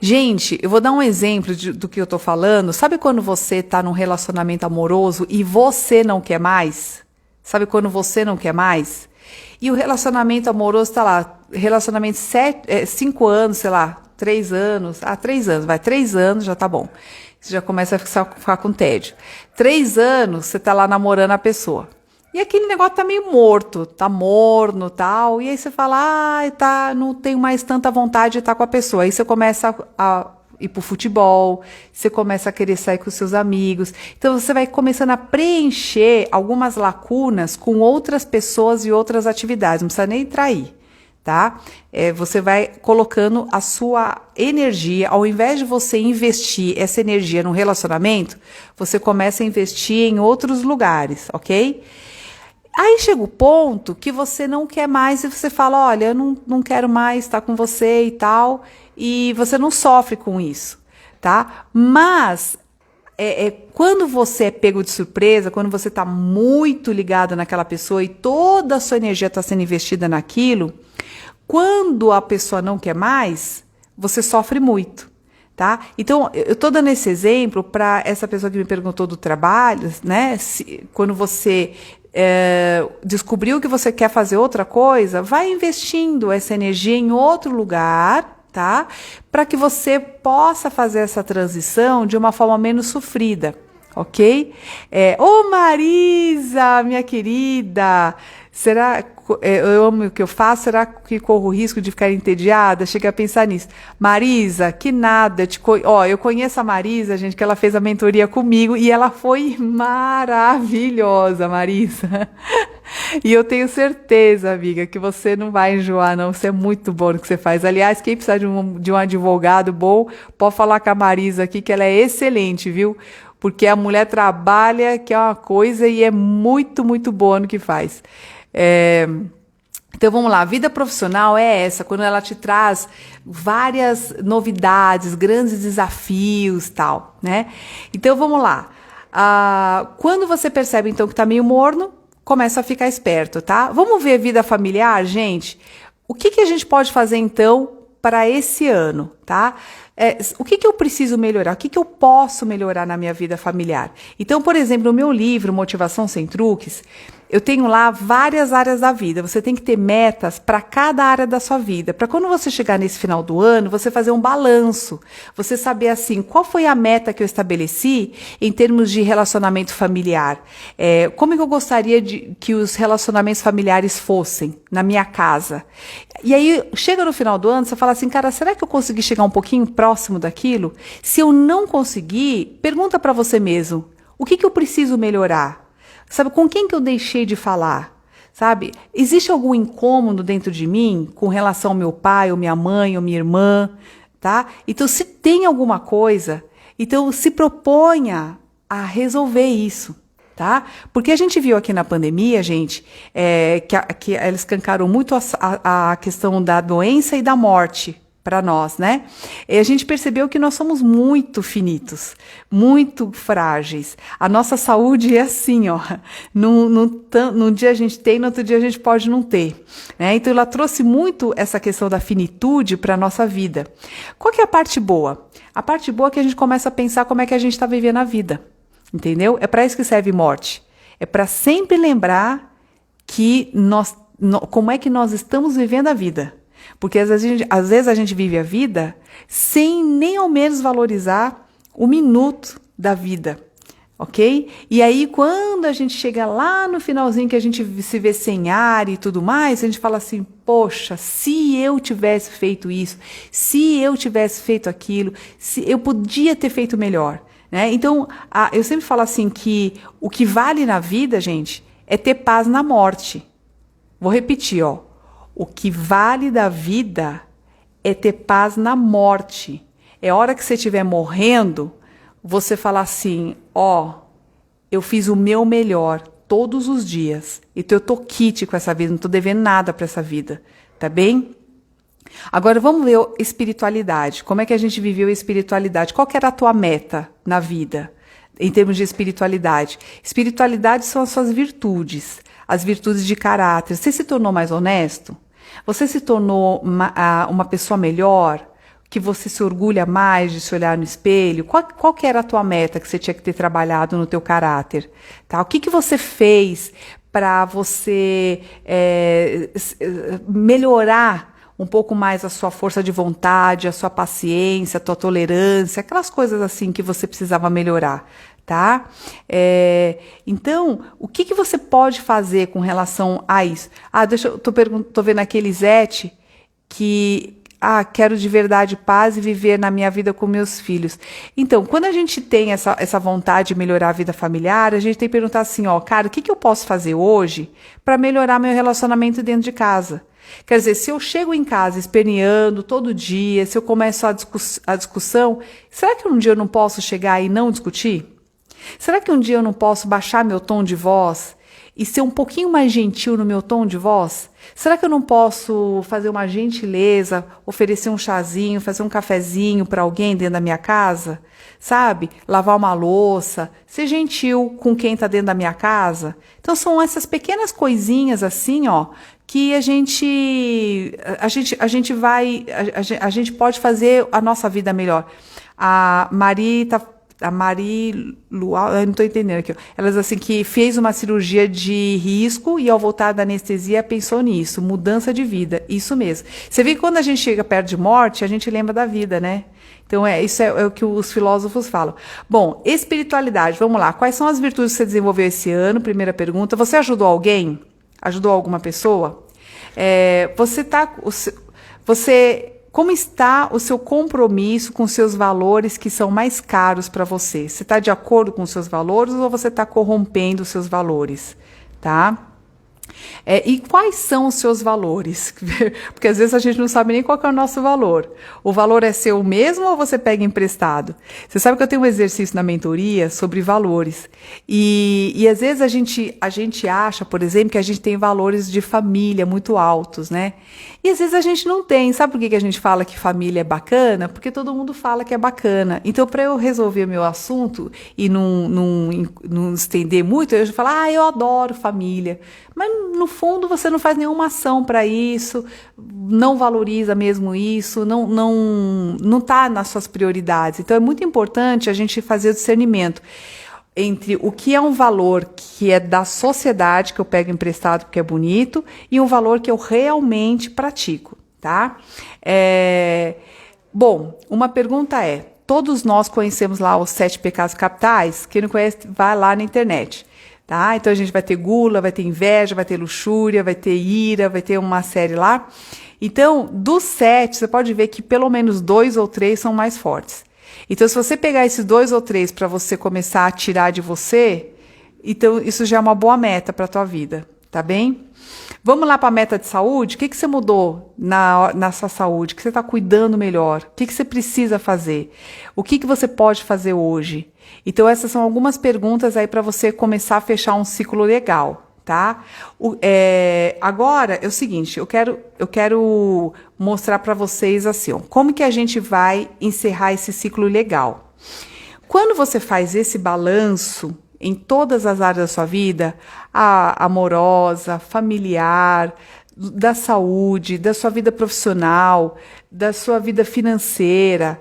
Gente, eu vou dar um exemplo do que eu tô falando. Sabe quando você tá num relacionamento amoroso e você não quer mais? Sabe quando você não quer mais? E o relacionamento amoroso tá lá, relacionamento 5 anos, sei lá, 3 anos. 3 anos, 3 anos já tá bom. Você já começa a ficar com tédio. 3 anos, você tá lá namorando a pessoa. E aquele negócio tá meio morto, tá morno e tal. E aí você fala, não tenho mais tanta vontade de estar com a pessoa. Aí você começa a ir pro futebol, você começa a querer sair com seus amigos. Então você vai começando a preencher algumas lacunas com outras pessoas e outras atividades. Não precisa nem trair, tá? Você vai colocando a sua energia, ao invés de você investir essa energia num relacionamento, você começa a investir em outros lugares, ok? Aí chega o ponto que você não quer mais e você fala, olha, eu não quero mais estar com você e tal, e você não sofre com isso, tá? Mas quando você é pego de surpresa, quando você está muito ligado naquela pessoa e toda a sua energia está sendo investida naquilo, quando a pessoa não quer mais, você sofre muito. Tá? Então, eu estou dando esse exemplo para essa pessoa que me perguntou do trabalho, né? Quando você descobriu que você quer fazer outra coisa, vai investindo essa energia em outro lugar, tá? Para que você possa fazer essa transição de uma forma menos sofrida, ok? Ô Marisa, minha querida, será... eu amo o que eu faço, será que corro o risco de ficar entediada? Chega a pensar nisso. Marisa, que nada, eu conheço a Marisa, gente, que ela fez a mentoria comigo e ela foi maravilhosa, Marisa. E eu tenho certeza, amiga, que você não vai enjoar, não. Você é muito bom no que você faz. Aliás, quem precisar de um advogado bom, pode falar com a Marisa aqui, que ela é excelente, viu? Porque a mulher trabalha, que é uma coisa, e é muito, muito boa no que faz. Então vamos lá, a vida profissional é essa, quando ela te traz várias novidades, grandes desafios, tal, né? Então vamos lá, quando você percebe então que tá meio morno, começa a ficar esperto, tá? Vamos ver vida familiar, gente? O que a gente pode fazer então para esse ano, tá? O que eu preciso melhorar? O que eu posso melhorar na minha vida familiar? Então, por exemplo, no meu livro Motivação Sem Truques, eu tenho lá várias áreas da vida. Você tem que ter metas para cada área da sua vida. Para quando você chegar nesse final do ano, você fazer um balanço. Você saber assim, qual foi a meta que eu estabeleci em termos de relacionamento familiar? Como é que eu gostaria que os relacionamentos familiares fossem na minha casa? E aí, chega no final do ano, você fala assim, cara, será que eu consegui chegar um pouquinho próximo daquilo? Se eu não conseguir, pergunta para você mesmo, o que eu preciso melhorar? Sabe, com quem que eu deixei de falar? Sabe, existe algum incômodo dentro de mim com relação ao meu pai, ou minha mãe, ou minha irmã, tá? Então, se tem alguma coisa, então se proponha a resolver isso, tá? Porque a gente viu aqui na pandemia, gente, que eles escancaram muito a questão da doença e da morte para nós, né? E a gente percebeu que nós somos muito finitos, muito frágeis. A nossa saúde é assim, ó. Num dia a gente tem, no outro dia a gente pode não ter, né? Então ela trouxe muito essa questão da finitude para a nossa vida. Qual que é a parte boa? A parte boa é que a gente começa a pensar como é que a gente está vivendo a vida, entendeu? É para isso que serve morte. É para sempre lembrar que como é que nós estamos vivendo a vida. Porque às vezes a gente vive a vida sem nem ao menos valorizar o minuto da vida, ok? E aí quando a gente chega lá no finalzinho que a gente se vê sem ar e tudo mais, a gente fala assim, poxa, se eu tivesse feito isso, se eu tivesse feito aquilo, se eu podia ter feito melhor, né? Então, eu sempre falo assim que o que vale na vida, gente, é ter paz na morte. Vou repetir, ó. O que vale da vida é ter paz na morte. É hora que você estiver morrendo, você falar assim, ó, eu fiz o meu melhor todos os dias. Então eu tô quite com essa vida, não tô devendo nada para essa vida, tá bem? Agora vamos ver espiritualidade. Como é que a gente viveu a espiritualidade? Qual que era a tua meta na vida, em termos de espiritualidade? Espiritualidade são as suas virtudes, as virtudes de caráter. Você se tornou mais honesto? Você se tornou uma pessoa melhor? Que você se orgulha mais de se olhar no espelho? Qual que era a tua meta que você tinha que ter trabalhado no teu caráter? Tá? O que você fez para você melhorar um pouco mais a sua força de vontade, a sua paciência, a tua tolerância, aquelas coisas assim que você precisava melhorar, tá? Então, o que você pode fazer com relação a isso? Tô vendo aqui Elisete que quero de verdade paz e viver na minha vida com meus filhos. Então, quando a gente tem essa vontade de melhorar a vida familiar, a gente tem que perguntar assim, ó, cara, o que eu posso fazer hoje para melhorar meu relacionamento dentro de casa? Quer dizer, se eu chego em casa esperneando todo dia, se eu começo a discussão, será que um dia eu não posso chegar e não discutir? Será que um dia eu não posso baixar meu tom de voz e ser um pouquinho mais gentil no meu tom de voz? Será que eu não posso fazer uma gentileza, oferecer um chazinho, fazer um cafezinho para alguém dentro da minha casa? Sabe? Lavar uma louça, ser gentil com quem está dentro da minha casa. Então são essas pequenas coisinhas assim, ó, que a gente pode fazer a nossa vida melhor. A Mari Luau, eu não estou entendendo aqui. Ela diz assim que fez uma cirurgia de risco e ao voltar da anestesia pensou nisso, mudança de vida, isso mesmo. Você vê que quando a gente chega perto de morte, a gente lembra da vida, né? Então isso é o que os filósofos falam. Bom, espiritualidade, vamos lá. Quais são as virtudes que você desenvolveu esse ano? Primeira pergunta. Você ajudou alguém? Ajudou alguma pessoa? Como está o seu compromisso com seus valores que são mais caros para você? Você está de acordo com os seus valores ou você está corrompendo os seus valores? Tá? E quais são os seus valores? Porque às vezes a gente não sabe nem qual que é o nosso valor. O valor é seu mesmo ou você pega emprestado? Você sabe que eu tenho um exercício na mentoria sobre valores. E às vezes a gente acha, por exemplo, que a gente tem valores de família muito altos, né? E às vezes a gente não tem. Sabe por que a gente fala que família é bacana? Porque todo mundo fala que é bacana. Então, para eu resolver meu assunto e não estender muito, eu falo, eu adoro família. Mas, no fundo, você não faz nenhuma ação para isso, não valoriza mesmo isso, não está nas suas prioridades. Então, é muito importante a gente fazer o discernimento entre o que é um valor que é da sociedade, que eu pego emprestado porque é bonito, e um valor que eu realmente pratico, tá? Bom, uma pergunta todos nós conhecemos lá os 7 pecados capitais? Quem não conhece, vai lá na internet. Tá? Então a gente vai ter gula, vai ter inveja, vai ter luxúria, vai ter ira, vai ter uma série lá. Então, dos 7, você pode ver que pelo menos 2 ou 3 são mais fortes. Então, se você pegar esses 2 ou 3 para você começar a tirar de você, então isso já é uma boa meta para a tua vida, tá bem? Vamos lá para a meta de saúde? O que você mudou na sua saúde? O que você está cuidando melhor? O que você precisa fazer? O que você pode fazer hoje? Então, essas são algumas perguntas aí para você começar a fechar um ciclo legal, tá? Agora é o seguinte, eu quero mostrar para vocês assim, ó, como que a gente vai encerrar esse ciclo legal. Quando você faz esse balanço em todas as áreas da sua vida, a amorosa, familiar, da saúde, da sua vida profissional, da sua vida financeira,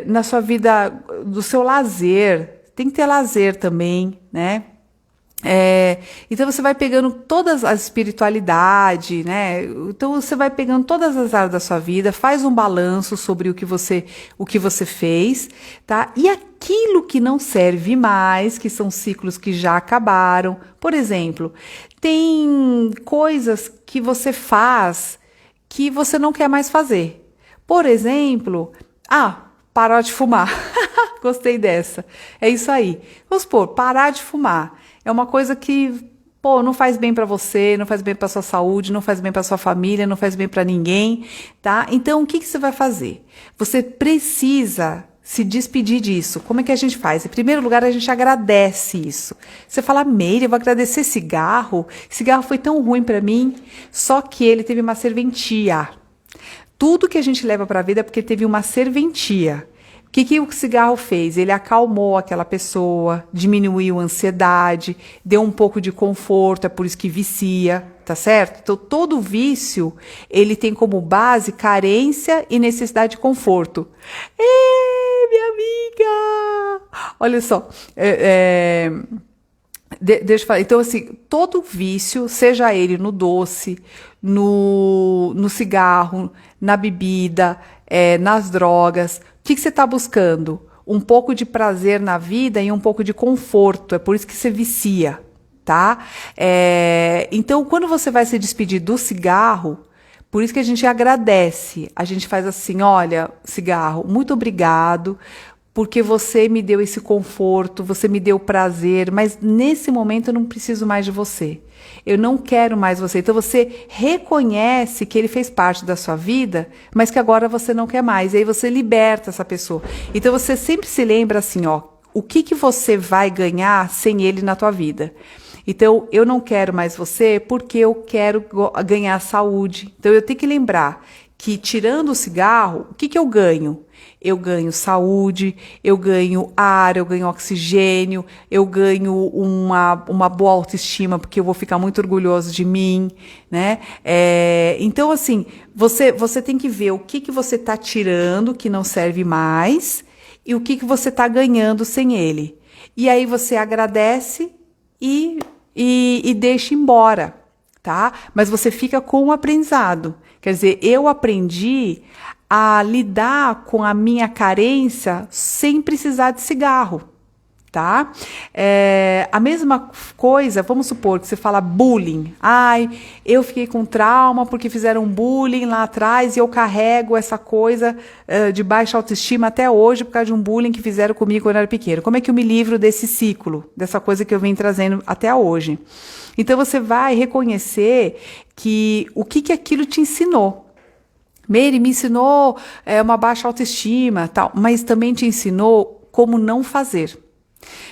na sua vida, do seu lazer, tem que ter lazer também, né? Então você vai pegando todas a espiritualidade, né? Então você vai pegando todas as áreas da sua vida, faz um balanço sobre o que você fez, tá? E aquilo que não serve mais, que são ciclos que já acabaram. Por exemplo, tem coisas que você faz que você não quer mais fazer. Por exemplo, parar de fumar. Gostei dessa. É isso aí. Vamos supor, parar de fumar. É uma coisa que, não faz bem para você, não faz bem para sua saúde, não faz bem para sua família, não faz bem para ninguém, tá? Então, o que você vai fazer? Você precisa se despedir disso. Como é que a gente faz? Em primeiro lugar, a gente agradece isso. Você fala, Meire, eu vou agradecer cigarro. Cigarro foi tão ruim para mim, só que ele teve uma serventia. Tudo que a gente leva para a vida é porque teve uma serventia. O que o cigarro fez? Ele acalmou aquela pessoa, diminuiu a ansiedade, deu um pouco de conforto, é por isso que vicia, tá certo? Então, todo vício, ele tem como base carência e necessidade de conforto. Ei, minha amiga! Olha só, deixa eu falar. Então, assim, todo vício, seja ele no doce, no cigarro, na bebida, nas drogas, o que você está buscando? Um pouco de prazer na vida e um pouco de conforto. É por isso que você vicia, tá? Então, quando você vai se despedir do cigarro, por isso que a gente agradece. A gente faz assim, olha, cigarro, muito obrigado, porque você me deu esse conforto, você me deu prazer, mas nesse momento eu não preciso mais de você. Eu não quero mais você. Então você reconhece que ele fez parte da sua vida, mas que agora você não quer mais. E aí você liberta essa pessoa. Então você sempre se lembra assim, ó, o que você vai ganhar sem ele na tua vida? Então eu não quero mais você porque eu quero ganhar saúde. Então eu tenho que lembrar que tirando o cigarro, o que eu ganho? Eu ganho saúde, eu ganho ar, eu ganho oxigênio, eu ganho uma boa autoestima, porque eu vou ficar muito orgulhoso de mim, né? Então, assim, você tem que ver o que você está tirando, que não serve mais, e o que você está ganhando sem ele. E aí você agradece e deixa embora, tá? Mas você fica com o aprendizado. Quer dizer, eu aprendi a lidar com a minha carência sem precisar de cigarro, tá? A mesma coisa, vamos supor que você fala bullying. Ai, eu fiquei com trauma porque fizeram bullying lá atrás e eu carrego essa coisa de baixa autoestima até hoje por causa de um bullying que fizeram comigo quando eu era pequeno. Como é que eu me livro desse ciclo, dessa coisa que eu venho trazendo até hoje? Então você vai reconhecer que o que aquilo te ensinou. Meire me ensinou uma baixa autoestima, tal, mas também te ensinou como não fazer.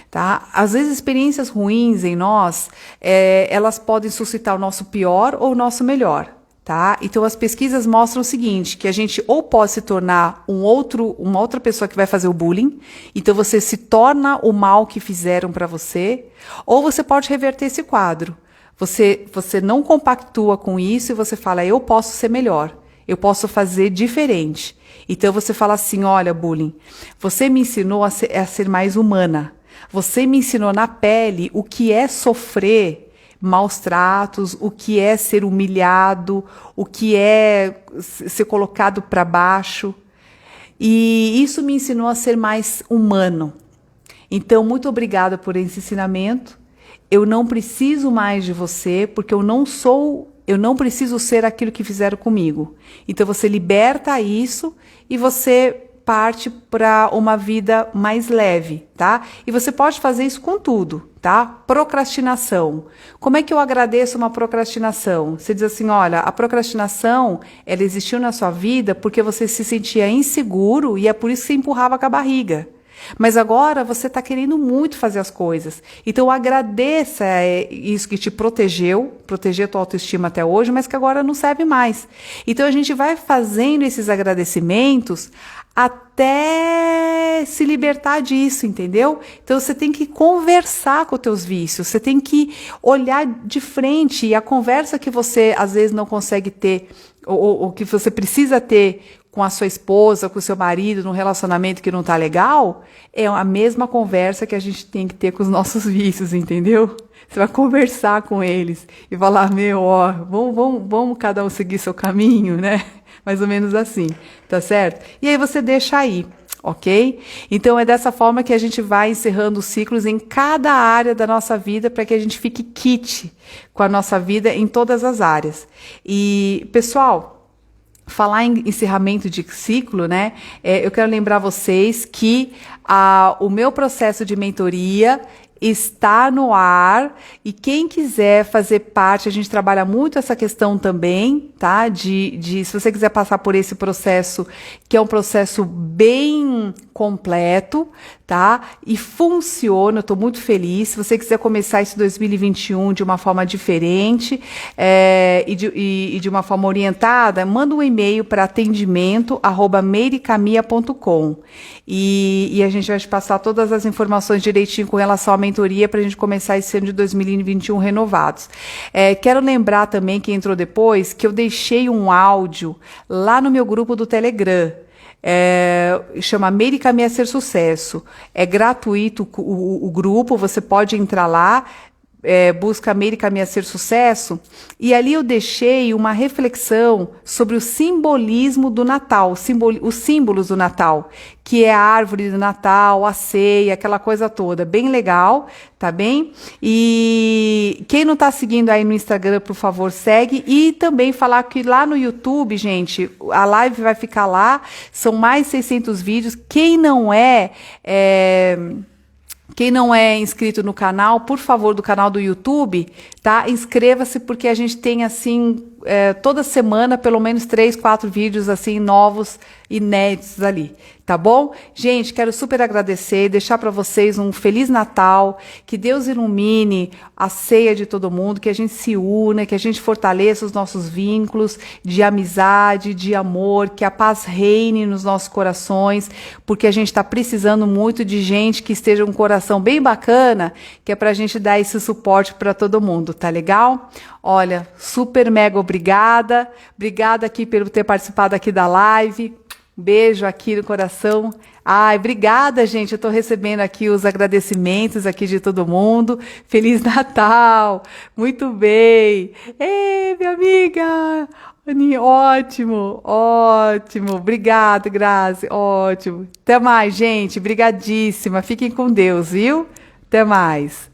Tá? Às vezes, experiências ruins em nós, elas podem suscitar o nosso pior ou o nosso melhor. Tá? Então, as pesquisas mostram o seguinte, que a gente ou pode se tornar uma outra pessoa que vai fazer o bullying, então você se torna o mal que fizeram para você, ou você pode reverter esse quadro. Você não compactua com isso e você fala, eu posso ser melhor. Eu posso fazer diferente. Então você fala assim, olha, bullying, você me ensinou a ser mais humana. Você me ensinou na pele o que é sofrer maus tratos, o que é ser humilhado, o que é ser colocado para baixo. E isso me ensinou a ser mais humano. Então, muito obrigada por esse ensinamento. Eu não preciso mais de você, porque eu não preciso ser aquilo que fizeram comigo. Então você liberta isso e você parte para uma vida mais leve, tá? E você pode fazer isso com tudo, tá? Procrastinação. Como é que eu agradeço uma procrastinação? Você diz assim, olha, a procrastinação, ela existiu na sua vida porque você se sentia inseguro e é por isso que você empurrava com a barriga. Mas agora você está querendo muito fazer as coisas. Então agradeça isso que te protegeu a tua autoestima até hoje, mas que agora não serve mais. Então a gente vai fazendo esses agradecimentos até se libertar disso, entendeu? Então você tem que conversar com os teus vícios, você tem que olhar de frente, e a conversa que você às vezes não consegue ter, ou que você precisa ter com a sua esposa, com o seu marido, num relacionamento que não tá legal, é a mesma conversa que a gente tem que ter com os nossos vícios, entendeu? Você vai conversar com eles e falar, vamos cada um seguir seu caminho, né? Mais ou menos assim, tá certo? E aí você deixa aí, ok? Então é dessa forma que a gente vai encerrando os ciclos em cada área da nossa vida para que a gente fique kit com a nossa vida em todas as áreas. E, pessoal, falar em encerramento de ciclo, né? Eu quero lembrar vocês que o meu processo de mentoria está no ar, e quem quiser fazer parte, a gente trabalha muito essa questão também, tá? Se você quiser passar por esse processo, que é um processo bem completo, tá? E funciona, eu tô muito feliz. Se você quiser começar esse 2021 de uma forma diferente, e de uma forma orientada, manda um e-mail para atendimento@meiricamia.com, e a gente vai te passar todas as informações direitinho com relação à mentoria para a gente começar esse ano de 2021 renovados. Quero lembrar também, quem entrou depois, que eu deixei um áudio lá no meu grupo do Telegram. Chama Meire Camia Ser Sucesso. É gratuito o grupo, você pode entrar lá, busca Meire Camia Ser Sucesso, e ali eu deixei uma reflexão sobre o simbolismo do Natal, os símbolos do Natal, que é a árvore do Natal, a ceia, aquela coisa toda, bem legal, tá bem? E quem não tá seguindo aí no Instagram, por favor, segue, e também falar que lá no YouTube, gente, a live vai ficar lá, são mais 600 vídeos, quem não é inscrito no canal, por favor, do canal do YouTube, tá? Inscreva-se, porque a gente tem, assim, toda semana, pelo menos 3, 4 vídeos, assim, novos, inéditos ali, tá bom? Gente, quero super agradecer, deixar para vocês um Feliz Natal, que Deus ilumine a ceia de todo mundo, que a gente se una, que a gente fortaleça os nossos vínculos de amizade, de amor, que a paz reine nos nossos corações, porque a gente está precisando muito de gente que esteja com um coração bem bacana, que é para a gente dar esse suporte para todo mundo, tá legal? Olha, super mega obrigada aqui por ter participado aqui da live. Beijo aqui no coração. Ai, obrigada, gente. Eu estou recebendo aqui os agradecimentos aqui de todo mundo. Feliz Natal. Muito bem. Ei, minha amiga. Aninha, ótimo, ótimo. Obrigado, Grazi. Ótimo. Até mais, gente. Brigadíssima. Fiquem com Deus, viu? Até mais.